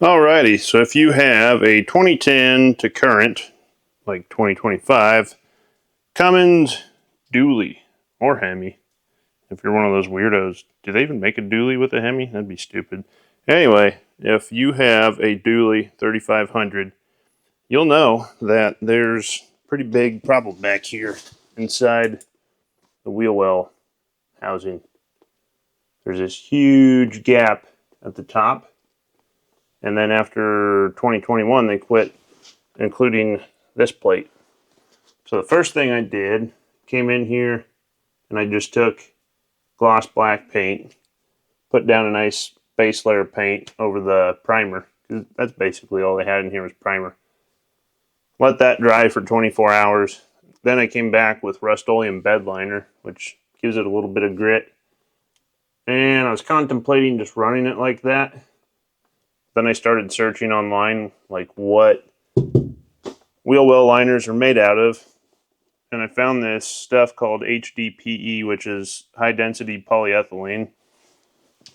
Alrighty, so if you have a 2010 to current, like 2025, Cummins dually or Hemi, if you're one of those weirdos, do they even make a dually with a Hemi? That'd be stupid. Anyway, if you have a dually 3500, you'll know that there's a pretty big problem back here inside the wheel well housing. There's this huge gap at the top. And then after 2021, they quit including this plate. So the first thing I did, came in here and I just took gloss black paint, put down a nice base layer of paint over the primer. That's basically all they had in here was primer. Let that dry for 24 hours. Then I came back with Rust-Oleum bed liner, which gives it a little bit of grit. And I was contemplating just running it like that. Then I started searching online, like what wheel well liners are made out of. And I found this stuff called HDPE, which is high density polyethylene.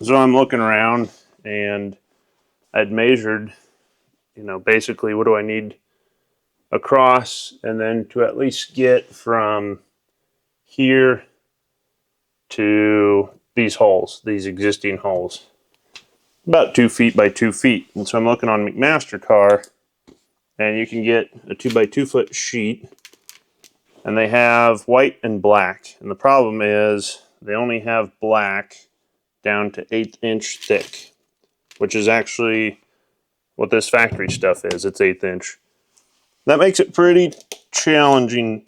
So I'm looking around and I'd measured, basically what do I need across, and then to at least get from here to these holes, these existing holes. About 2 feet by 2 feet. And so I'm looking on McMaster-Carr, and you can get a 2 by 2 foot sheet, and they have white and black. And the problem is they only have black down to 1/8 inch thick, which is actually what this factory stuff is. It's 1/8 inch. That makes it pretty challenging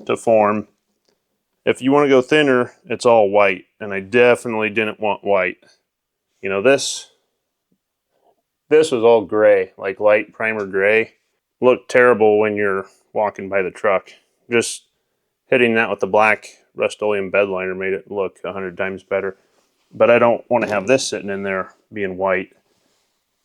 to form. If you want to go thinner, it's all white, and I definitely didn't want white. This was all gray, like light primer gray. Looked terrible when you're walking by the truck. Just hitting that with the black Rust-Oleum bed liner made it look 100 times better. But I don't want to have this sitting in there being white.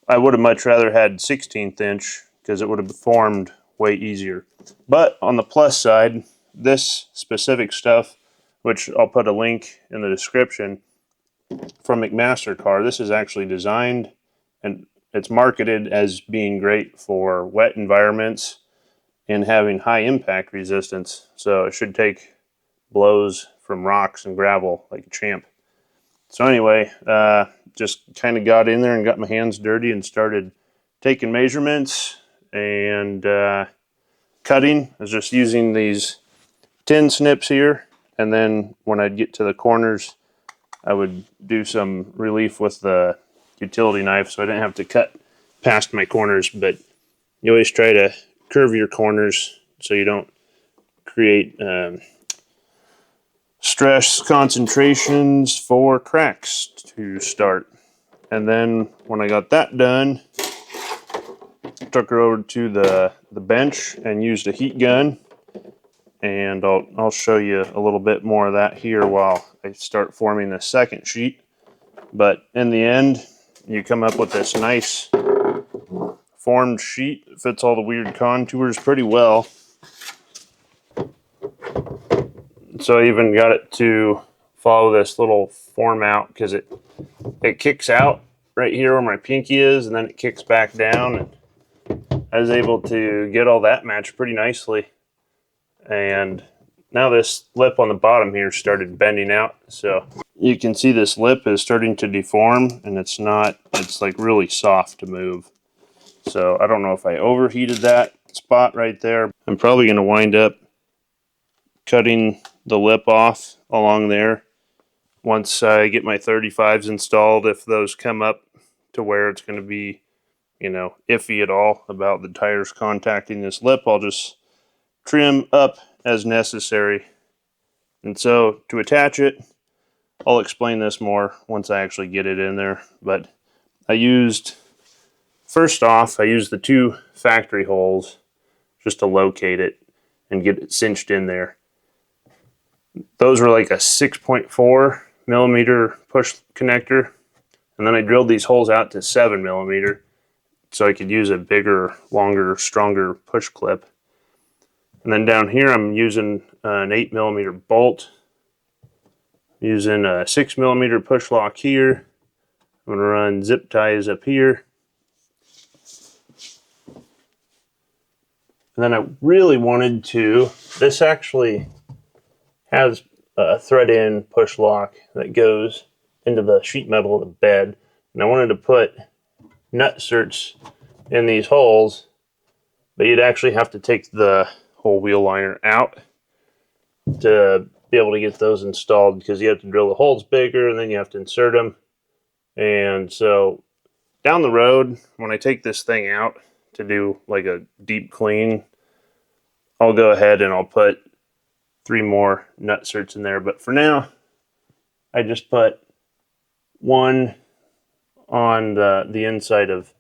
I would have much rather had 16th inch because it would have formed way easier. But on the plus side, this specific stuff, which I'll put a link in the description, from McMaster-Carr, this is actually designed and it's marketed as being great for wet environments and having high impact resistance. So it should take blows from rocks and gravel like a champ. So anyway, just kind of got in there and got my hands dirty and started taking measurements and cutting. I was just using these tin snips here, and then when I'd get to the corners, I would do some relief with the utility knife so I didn't have to cut past my corners. But you always try to curve your corners so you don't create stress concentrations for cracks to start. And then when I got that done, took her over to the bench and used a heat gun. And I'll show you a little bit more of that here while I start forming the second sheet. But in the end, you come up with this nice formed sheet. It fits all the weird contours pretty well. So I even got it to follow this little form out because it kicks out right here where my pinky is, and then it kicks back down. And I was able to get all that matched pretty nicely. And now this lip on the bottom here started bending out. So you can see this lip is starting to deform, and it's like really soft to move. So I don't know if I overheated that spot right there. I'm probably going to wind up cutting the lip off along there once I get my 35s installed. If those come up to where it's going to be, iffy at all about the tires contacting this lip, I'll just trim up as necessary. And so to attach it, I'll explain this more once I actually get it in there. But first off, I used the 2 factory holes just to locate it and get it cinched in there. Those were like a 6.4 millimeter push connector. And then I drilled these holes out to 7 millimeter so I could use a bigger, longer, stronger push clip. And then down here, I'm using an 8 millimeter bolt, using a 6 millimeter push lock here. I'm going to run zip ties up here. And then I really wanted to, this actually has a thread-in push lock that goes into the sheet metal of the bed. And I wanted to put nut certs in these holes, but you'd actually have to take the whole wheel liner out to be able to get those installed, because you have to drill the holes bigger and then you have to insert them. And so down the road, when I take this thing out to do like a deep clean, I'll go ahead and I'll put 3 more nut certs in there. But for now, I just put one on the inside of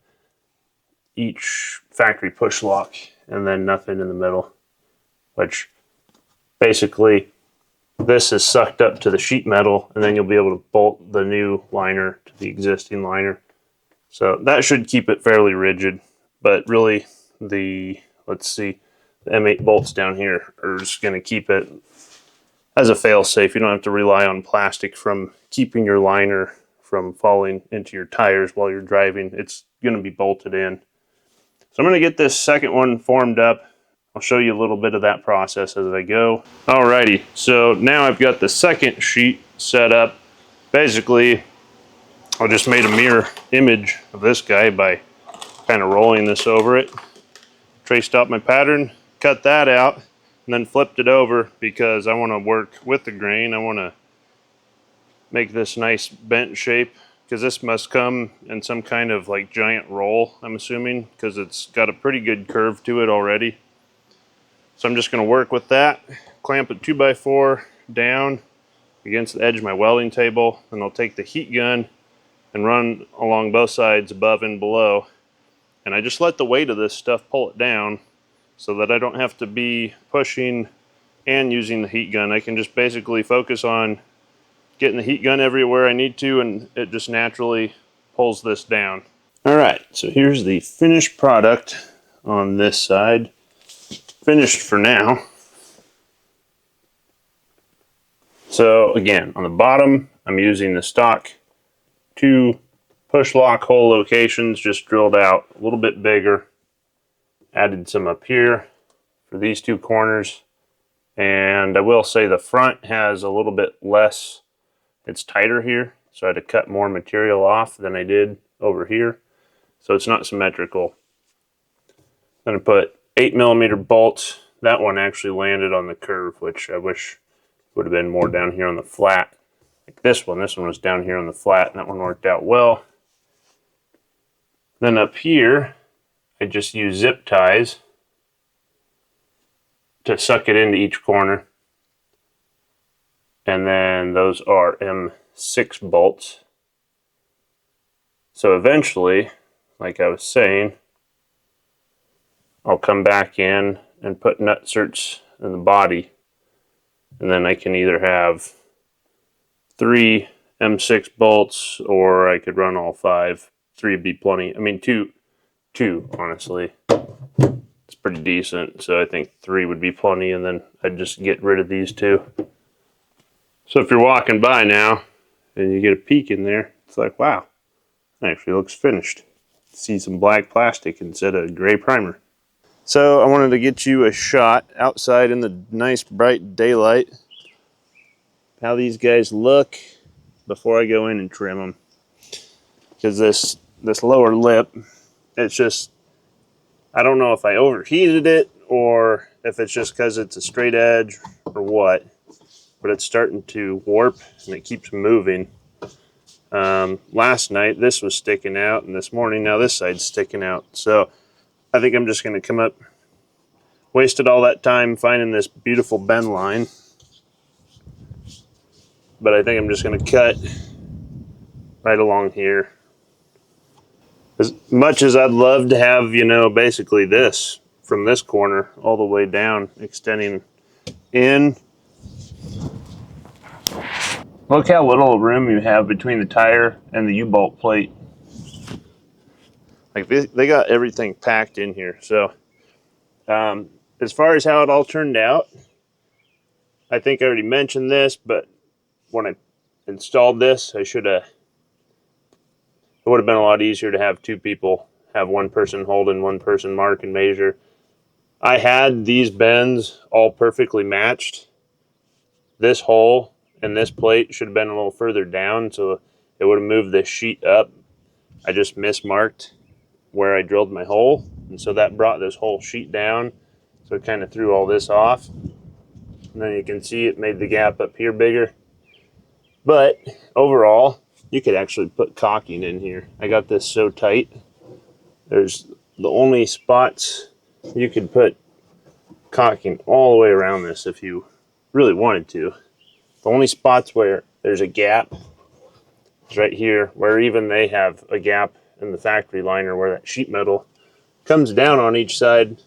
each factory push lock and then nothing in the middle, which basically this is sucked up to the sheet metal, and then you'll be able to bolt the new liner to the existing liner. So that should keep it fairly rigid, but really the M8 bolts down here are just going to keep it as a fail-safe. You don't have to rely on plastic from keeping your liner from falling into your tires while you're driving. It's going to be bolted in. So I'm going to get this second one formed up. I'll show you a little bit of that process as I go. Alrighty, so now I've got the second sheet set up. Basically, I just made a mirror image of this guy by kind of rolling this over it. Traced out my pattern, cut that out, and then flipped it over because I want to work with the grain. I want to make this nice bent shape, because this must come in some kind of like giant roll, I'm assuming, because it's got a pretty good curve to it already. So I'm just going to work with that, clamp it 2x4 down against the edge of my welding table, and I'll take the heat gun and run along both sides, above and below. And I just let the weight of this stuff pull it down so that I don't have to be pushing and using the heat gun. I can just basically focus on getting the heat gun everywhere I need to, and it just naturally pulls this down. All right, so here's the finished product on this side. Finished for now. So again, on the bottom, I'm using the stock 2 push lock hole locations, just drilled out a little bit bigger. Added some up here for these 2 corners. And I will say the front has a little bit less, it's tighter here, so I had to cut more material off than I did over here. So it's not symmetrical. I'm going to put 8mm bolts. That one actually landed on the curve, which I wish would have been more down here on the flat. Like this one was down here on the flat, and that one worked out well. Then up here, I just use zip ties to suck it into each corner. And then those are M6 bolts. So eventually, like I was saying, I'll come back in and put nut certs in the body. And then I can either have 3 M6 bolts, or I could run all 5. 3 would be plenty. I mean, two, honestly. It's pretty decent. So I think 3 would be plenty, and then I'd just get rid of these 2. So if you're walking by now and you get a peek in there, it's like, wow, it actually looks finished. See some black plastic instead of gray primer. So I wanted to get you a shot outside in the nice bright daylight, how these guys look before I go in and trim them. Because this lower lip, it's just, I don't know if I overheated it or if it's just because it's a straight edge or what, but it's starting to warp and it keeps moving. Last night this was sticking out, and this morning now this side's sticking out. So I think I'm just going to come up, wasted all that time finding this beautiful bend line, but I think I'm just going to cut right along here. As much as I'd love to have, you know, basically this from this corner all the way down, extending in. Look how little room you have between the tire and the U-bolt plate. Like they got everything packed in here. So as far as how it all turned out, I think I already mentioned this, but when I installed this, it would have been a lot easier to have 2 people, have one person hold and one person mark and measure. I had these bends all perfectly matched. This hole and this plate should have been a little further down, so it would have moved this sheet up. I just mismarked where I drilled my hole, and so that brought this whole sheet down. So it kind of threw all this off. And then you can see it made the gap up here bigger. But overall, you could actually put caulking in here. I got this so tight. There's the only spots you could put caulking all the way around this if you really wanted to. The only spots where there's a gap is right here, where even they have a gap in the factory liner where that sheet metal comes down on each side.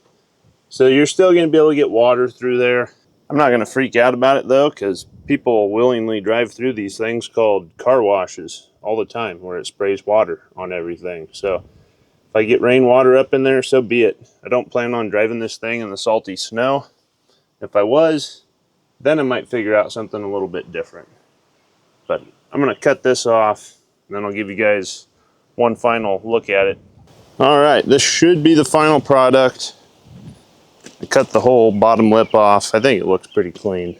So you're still going to be able to get water through there. I'm not going to freak out about it though, because people willingly drive through these things called car washes all the time where it sprays water on everything. So if I get rainwater up in there, so be it. I don't plan on driving this thing in the salty snow. If I was, then I might figure out something a little bit different. But I'm going to cut this off, and then I'll give you guys one final look at it. All right, this should be the final product. I cut the whole bottom lip off. I think it looks pretty clean.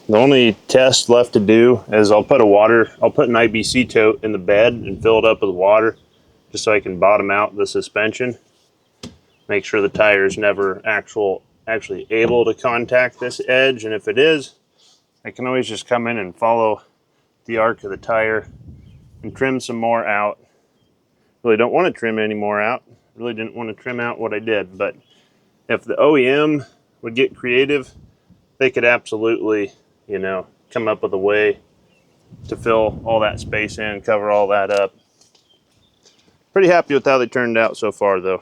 The only test left to do is I'll put an IBC tote in the bed and fill it up with water just so I can bottom out the suspension. Make sure the tire is never actually able to contact this edge, and if it is, I can always just come in and follow the arc of the tire and trim some more out. Really don't want to trim any more out. Really didn't want to trim out what I did, but if the OEM would get creative, they could absolutely, come up with a way to fill all that space in, cover all that up. Pretty happy with how they turned out so far though.